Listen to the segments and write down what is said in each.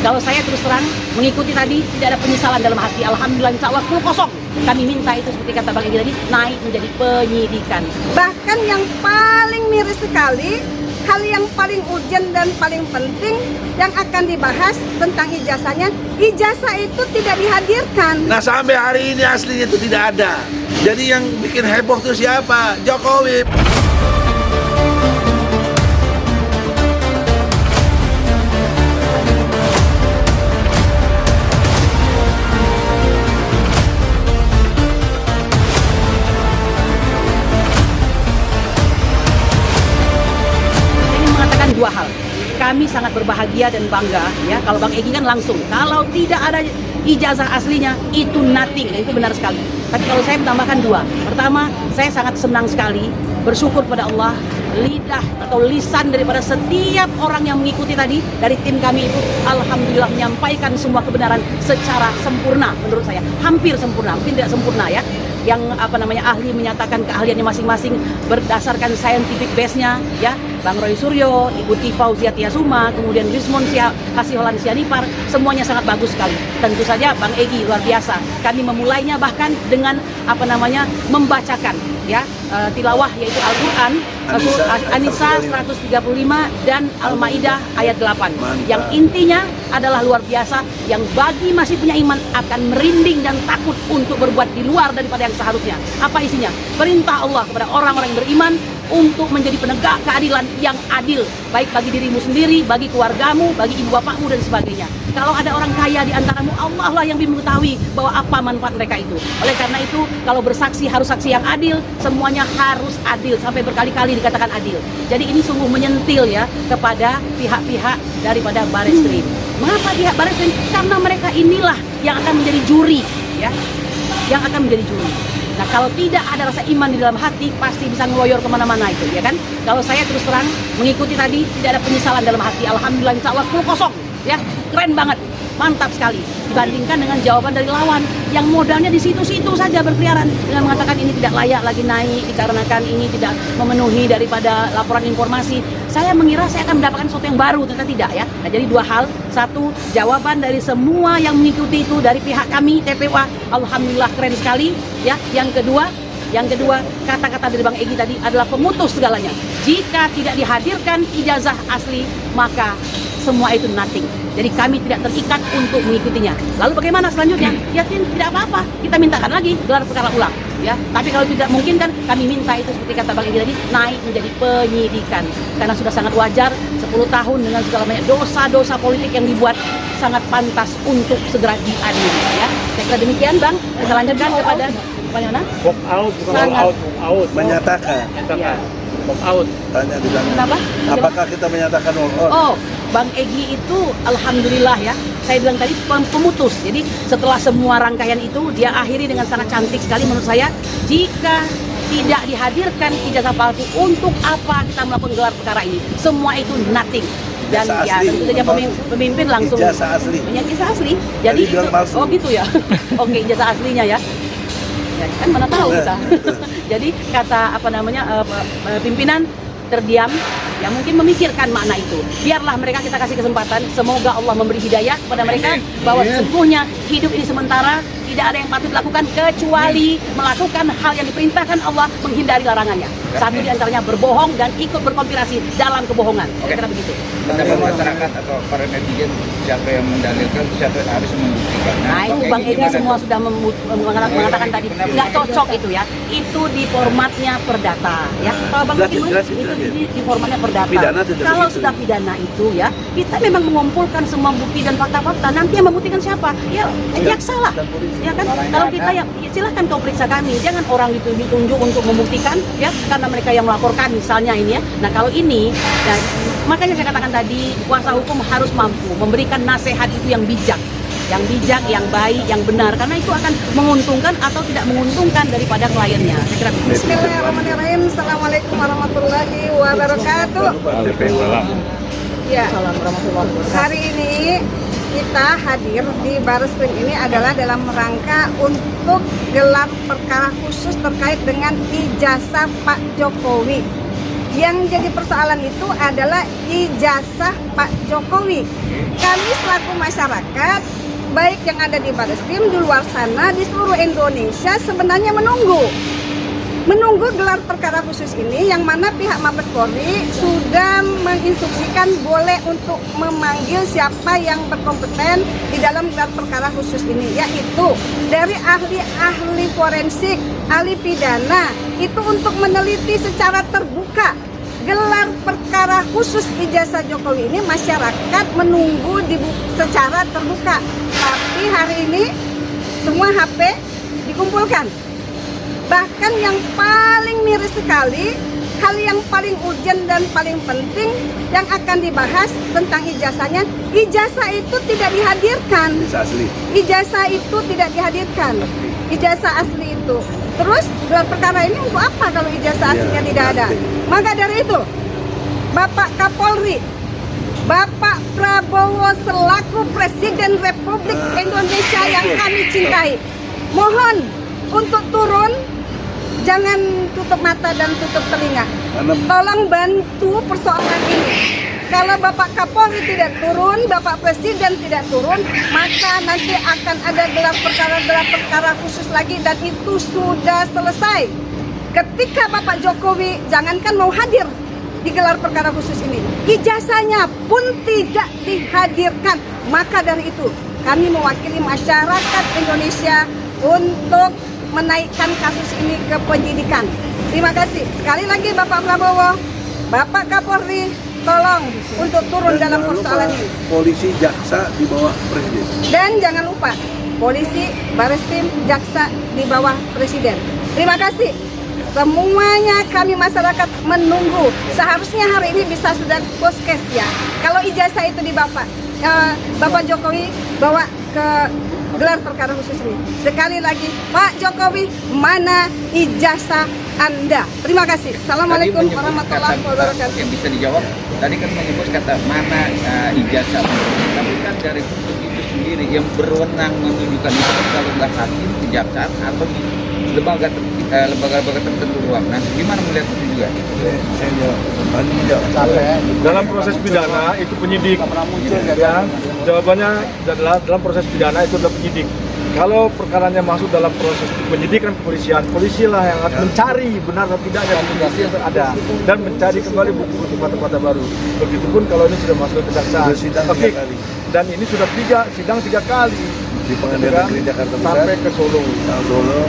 Kalau saya terus terang mengikuti tadi tidak ada penyesalan dalam hati. Alhamdulillah, insya Allah 10-0. Kami minta itu seperti kata Bang Egy tadi, naik menjadi penyidikan. Bahkan yang paling miris sekali, hal yang paling urgent dan paling penting yang akan dibahas tentang ijazahnya, ijazah itu tidak dihadirkan. Nah, sampai hari ini aslinya itu tidak ada. Jadi yang bikin heboh itu siapa? Jokowi. Dua hal, kami sangat berbahagia dan bangga ya kalau Bang Egy kan langsung, kalau tidak ada ijazah aslinya itu nothing, dan itu benar sekali. Tapi kalau saya menambahkan dua, pertama saya sangat senang sekali, bersyukur pada Allah, lidah atau lisan daripada setiap orang yang mengikuti tadi dari tim kami itu alhamdulillah menyampaikan semua kebenaran secara sempurna menurut saya, hampir sempurna, mungkin tidak sempurna ya. Yang ahli menyatakan keahliannya masing-masing berdasarkan scientific base-nya ya. Bang Roy Suryo, Ibu Fauzia Tiasuma, kemudian Rismon Hasiholan Sianipar, semuanya sangat bagus sekali. Tentu saja Bang Egy luar biasa. Kami memulainya bahkan dengan membacakan ya tilawah yaitu Al-Qur'an An-Nisa 135 dan Al-Maidah ayat 8. Yang intinya adalah luar biasa, yang bagi masih punya iman akan merinding dan takut untuk berbuat di luar daripada yang seharusnya. Apa isinya? Perintah Allah kepada orang-orang yang beriman untuk menjadi penegak keadilan yang adil, baik bagi dirimu sendiri, bagi keluargamu, bagi ibu bapakmu dan sebagainya. Kalau ada orang kaya di antaramu, Allah lah yang mengetahui bahwa apa manfaat mereka itu. Oleh karena itu, kalau bersaksi harus saksi yang adil, semuanya harus adil, sampai berkali-kali dikatakan adil. Jadi ini sungguh menyentil ya kepada pihak-pihak daripada Bareskrim. Mengapa pihak Bareskrim? Karena mereka inilah yang akan menjadi juri ya, yang akan menjadi juri. Nah, kalau tidak ada rasa iman di dalam hati, pasti bisa ngeloyor kemana-mana itu, ya kan? Kalau saya terus terang mengikuti tadi, tidak ada penyesalan dalam hati. Alhamdulillah, insya Allah 10-0, ya, keren banget, mantap sekali. Dibandingkan dengan jawaban dari lawan, yang modalnya di situ-situ saja berkeliaran, dengan mengatakan ini tidak layak lagi naik, dikarenakan ini tidak memenuhi daripada laporan informasi. Saya mengira saya akan mendapatkan sesuatu yang baru, ternyata tidak ya. Nah, jadi dua hal, satu, jawaban dari semua yang mengikuti itu dari pihak kami TPWA, alhamdulillah keren sekali ya. Yang kedua, kata-kata dari Bang Egy tadi adalah pemutus segalanya. Jika tidak dihadirkan ijazah asli, maka semua itu nothing. Jadi kami tidak terikat untuk mengikutinya. Lalu bagaimana selanjutnya? Ya tidak apa-apa, kita mintakan lagi gelar perkara ulang ya. Tapi kalau tidak mungkin kan kami minta itu seperti kata Bang Egy tadi, naik menjadi penyidikan. Karena sudah sangat wajar 10 tahun dengan segala banyak dosa-dosa politik yang dibuat, sangat pantas untuk segera diadili ya. Saya kira demikian Bang. Kita lanjutkan kepada bagaimana? Walk out, Menyatakan. Ya. Walk out. Tanya di sana. Kenapa? Apakah kita menyatakan walk out? Oh, Bang Egy itu alhamdulillah ya, saya bilang tadi pemutus. Jadi setelah semua rangkaian itu, dia akhiri dengan sangat cantik sekali menurut saya. Jika tidak dihadirkan ijazah palsu, untuk apa kita melakukan gelar perkara ini? Semua itu nothing. Dan ya tentu saja pemimpin langsung Ijazah asli. Ijazah asli. Jadi itu, oh gitu ya. Oke, ijazah aslinya ya. Ya, kan mana tahu kita. Jadi kata pimpinan terdiam, ya mungkin memikirkan makna itu. Biarlah mereka, kita kasih kesempatan. Semoga Allah memberi hidayah kepada mereka bahwa sesungguhnya hidup ini sementara, tidak ada yang patut dilakukan kecuali melakukan hal yang diperintahkan Allah, menghindari larangannya. Satu di antaranya berbohong dan ikut berkonspirasi dalam kebohongan. Kira-kira begitu. Pendapat masyarakat atau para netizen, siapa yang mendalilkan, siapa yang harus membuktikan. Nah itu Bang Egy semua sudah mengatakan tadi, nggak cocok itu ya. Itu di formatnya perdata ya. Kalau Bang Egy itu di formatnya perdata. Kalau sudah pidana itu ya, kita memang mengumpulkan semua bukti dan fakta-fakta. Nanti yang membuktikan siapa? Ya jaksa lah. Ya kan? Kalau kita ya silahkan kau periksa kami. Jangan orang itu ditunjuk untuk membuktikan ya, karena mereka yang melaporkan misalnya ini ya. Nah kalau ini, ya, makanya saya katakan tadi, kuasa hukum harus mampu memberikan nasihat itu yang bijak, yang baik, yang benar, karena itu akan menguntungkan atau tidak menguntungkan daripada kliennya. Saya kira begitu. Bismillahirrahmanirrahim. Assalamualaikum warahmatullahi wabarakatuh. Ya, hari ini kita hadir di Bareskrim ini adalah dalam rangka untuk gelar perkara khusus terkait dengan ijazah Pak Jokowi Yang jadi persoalan itu adalah ijazah Pak Jokowi. Kami selaku masyarakat, baik yang ada di Bareskrim, di luar sana, di seluruh Indonesia sebenarnya menunggu gelar perkara khusus ini, yang mana pihak Mabes Polri sudah menginstruksikan boleh untuk memanggil siapa yang berkompeten di dalam gelar perkara khusus ini, yaitu dari ahli-ahli forensik, ahli pidana, itu untuk meneliti secara terbuka gelar perkara khusus ijazah Jokowi ini. Masyarakat menunggu secara terbuka, tapi hari ini semua HP dikumpulkan. Bahkan yang paling miris sekali, hal yang paling urgent dan paling penting yang akan dibahas tentang ijazahnya, ijazah itu tidak dihadirkan. Ijazah itu tidak dihadirkan. Ijazah asli itu. Terus gelar perkara ini untuk apa kalau ijazah aslinya tidak ada? Maka dari itu, Bapak Kapolri, Bapak Prabowo selaku Presiden Republik Indonesia yang kami cintai, mohon untuk turun. Jangan tutup mata dan tutup telinga. Tolong bantu persoalan ini. Kalau Bapak Kapolri tidak turun, Bapak Presiden tidak turun, maka nanti akan ada gelar perkara khusus lagi, dan itu sudah selesai. Ketika Bapak Jokowi jangankan mau hadir di gelar perkara khusus ini, ijazahnya pun tidak dihadirkan. Maka dari itu, kami mewakili masyarakat Indonesia untuk menaikkan kasus ini ke penyidikan. Terima kasih. Sekali lagi Bapak Prabowo, Bapak Kapolri, tolong untuk turun Dan dalam jangan persoalan lupa, ini. polisi, jaksa di bawah presiden. Dan jangan lupa, polisi, Bareskrim, jaksa di bawah presiden. Terima kasih. Semuanya kami masyarakat menunggu. Seharusnya hari ini bisa sudah poskes ya. Kalau ijazah itu di Bapak Jokowi bawa ke gelar perkara khusus ini. Sekali lagi, Pak Jokowi, mana ijazah Anda? Terima kasih. Assalamualaikum warahmatullahi wabarakatuh. Yang bisa dijawab, tadi kan menyebut kata mana ijazah. Tapi kan dari bentuk itu sendiri yang berwenang menunjukkan itu kan kalau nggak hakim, kejaksaan atau di lembaga tertentu ruang. Nah, gimana melihat itu juga? Saya jawab. Dalam proses pidana itu penyidik, ya, jawabannya adalah dalam proses pidana itu adalah penyidik. Kalau perkaranya masuk dalam proses penyidikan kepolisian, polisilah yang akan mencari benar atau tidaknya indikasi yang ada dan mencari kembali bukti-bukti fakta-fakta baru. Begitupun kalau ini sudah masuk ke kejaksaan. Oke. Dan ini sudah sidang 3 kali Di Pengadilan Negeri Jakarta Pusat sampai ke Solo. Solo.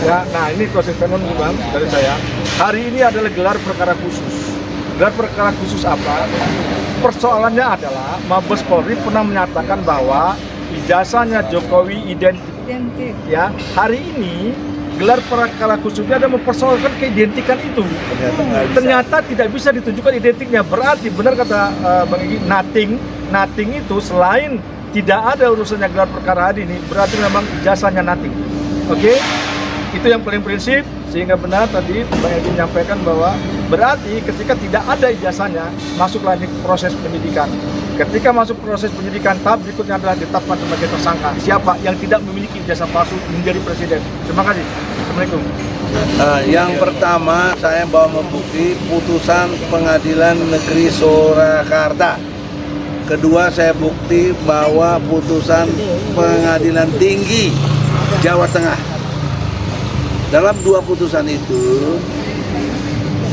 Ya, nah ini proses tenon Bang dari saya. Hari ini adalah gelar perkara khusus. Gelar perkara khusus apa? Persoalannya adalah Mabes Polri pernah menyatakan bahwa ijazahnya Jokowi identik. Ya, hari ini gelar perkara khususnya ada mempersoalkan keidentikan itu. Ternyata tidak bisa ditunjukkan identiknya. Berarti benar kata Bang Egy, nothing itu selain tidak ada urusannya gelar perkara hari ini, berarti memang ijazahnya nothing. Oke? Itu yang paling prinsip, sehingga benar tadi Bang Egy menyampaikan bahwa berarti ketika tidak ada ijazahnya, masuklah di proses penyidikan. Ketika masuk proses penyidikan, tahap berikutnya adalah ditetapkan sebagai tersangka. Siapa yang tidak memiliki ijazah palsu menjadi presiden. Terima kasih. Assalamualaikum. Yang pertama, saya bawa membukti putusan Pengadilan Negeri Surakarta. Kedua, saya bukti bahwa putusan Pengadilan Tinggi Jawa Tengah. Dalam 2 putusan itu,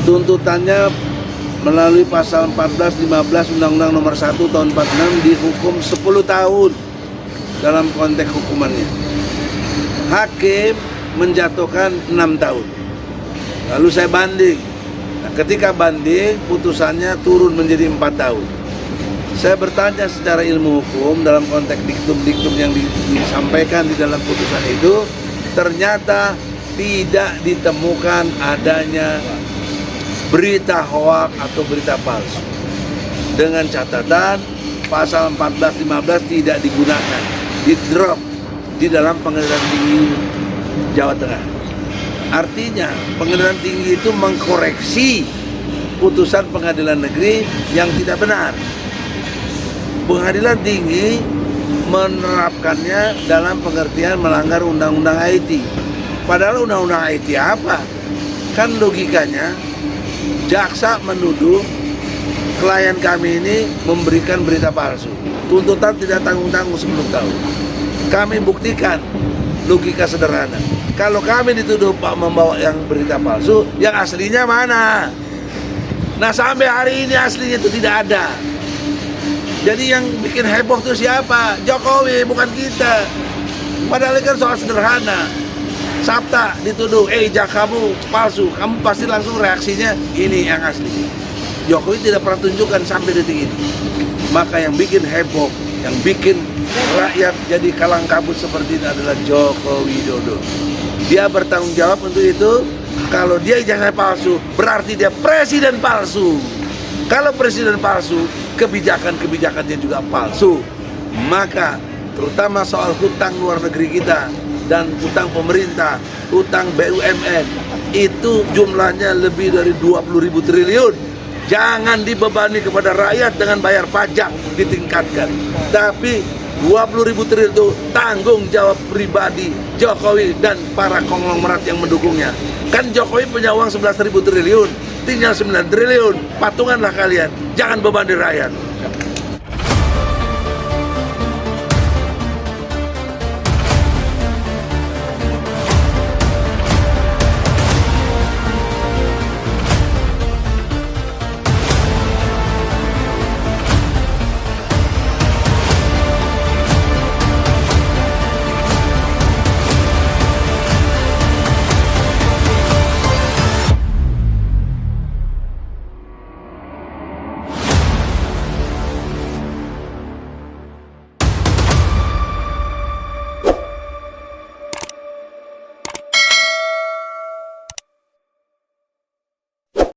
tuntutannya melalui pasal 14-15 Undang-Undang Nomor 1 Tahun 46 dihukum 10 tahun dalam konteks hukumannya. Hakim menjatuhkan 6 tahun. Lalu saya banding. Nah, ketika banding, putusannya turun menjadi 4 tahun. Saya bertanya secara ilmu hukum dalam konteks diktum-diktum yang disampaikan di dalam putusan itu, ternyata tidak ditemukan adanya berita hoak atau berita palsu. Dengan catatan pasal 14-15 tidak digunakan, di-drop di dalam Pengadilan Tinggi Jawa Tengah. Artinya Pengadilan Tinggi itu mengkoreksi putusan Pengadilan Negeri yang tidak benar. Pengadilan Tinggi menerapkannya dalam pengertian melanggar Undang-Undang IT. Padahal Undang-Undang IT apa? Kan logikanya jaksa menuduh klien kami ini memberikan berita palsu. Tuntutan tidak tanggung-tanggung 10 tahun. Kami buktikan logika sederhana. Kalau kami dituduh Pak membawa yang berita palsu, yang aslinya mana? Nah sampai hari ini aslinya itu tidak ada. Jadi yang bikin heboh itu siapa? Jokowi, bukan kita. Padahal kan soal sederhana. Sabta dituduh, kamu palsu. Kamu pasti langsung reaksinya, ini yang asli. Jokowi tidak pernah tunjukkan sampai detik ini. Maka yang bikin heboh, yang bikin rakyat jadi kalang kabut seperti ini adalah Joko Widodo. Dia bertanggung jawab untuk itu. Kalau dia ijazah palsu, berarti dia presiden palsu. Kalau presiden palsu, kebijakan-kebijakannya juga palsu. Maka terutama soal hutang luar negeri kita dan hutang pemerintah, hutang BUMN, itu jumlahnya lebih dari 20.000 triliun. Jangan dibebani kepada rakyat dengan bayar pajak ditingkatkan. Tapi 20.000 triliun itu tanggung jawab pribadi Jokowi dan para konglomerat yang mendukungnya. Kan Jokowi punya uang 11.000 triliun, tinggal 9 triliun. Patunganlah kalian, jangan bebani rakyat.